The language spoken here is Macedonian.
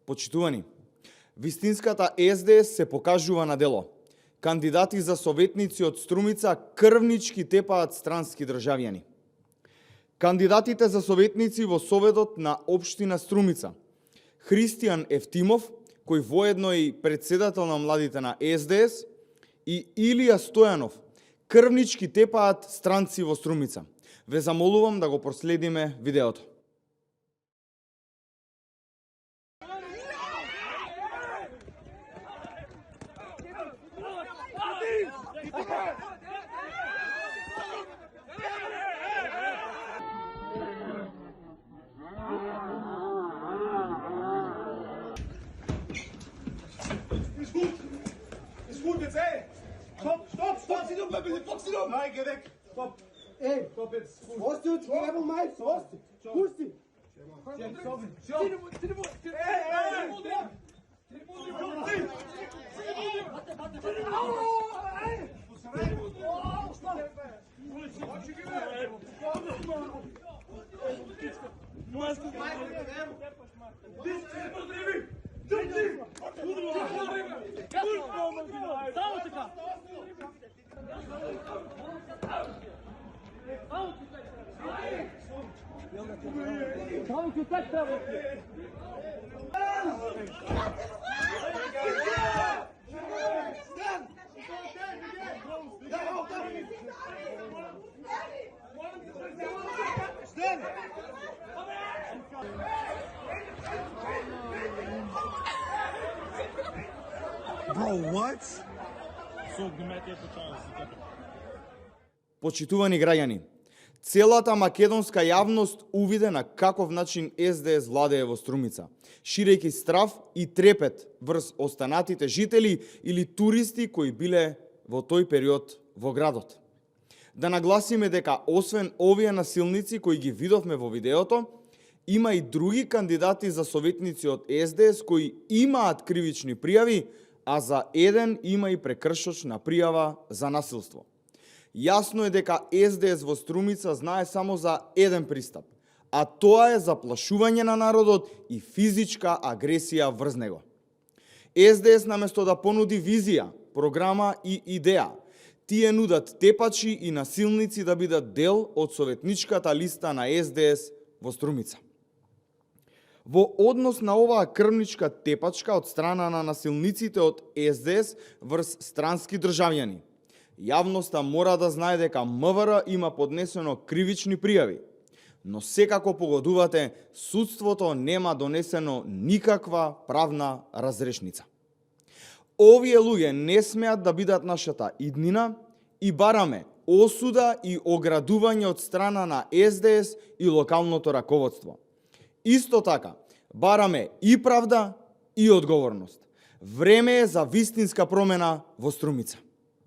Почитувани, вистинската СДС се покажува на дело. Кандидати за советници од Струмица крвнички тепаат странски државјани. Кандидатите за советници во Советот на општина Струмица: Христијан Ефтимов, кој воедно и председател на младите на СДС, и Илија Стојанов, крвнички тепаат странци во Струмица. Ве замолувам да го проследиме видеото. Ist gut jetzt, ey! Stopp! Fox ihn um, Fox ihn um! Nein, geh weg! Stopp! Ey, Stopp jetzt! was du jetzt? Geh mal mal, was? Pust dich! Bro, what? Почитувани граѓани, целата македонска јавност увиде на каков начин СДС владее во Струмица, ширејќи страв и трепет врз останатите жители или туристи кои биле во тој период во градот. Да нагласиме дека освен овие насилници кои ги видовме во видеото, има и други кандидати за советници од СДС кои имаат кривични пријави, а за еден има и прекршочна пријава за насилство. Јасно е дека СДС во Струмица знае само за еден пристап, а тоа е заплашување на народот и физичка агресија врз него. СДС наместо да понуди визија, програма и идеја, тие нудат тепачи и насилници да бидат дел од советничката листа на СДС во Струмица. Во однос на оваа крвничка тепачка од страна на насилниците од СДС врз странски државјани, јавноста мора да знае дека МВР има поднесено кривични пријави, но секако погодувате, судството нема донесено никаква правна разрешница. Овие луѓе не смеат да бидат нашата иднина и бараме осуда и оградување од страна на СДС и локалното раководство. Исто така, бараме и правда и одговорност. Време е за вистинска промена во Струмица.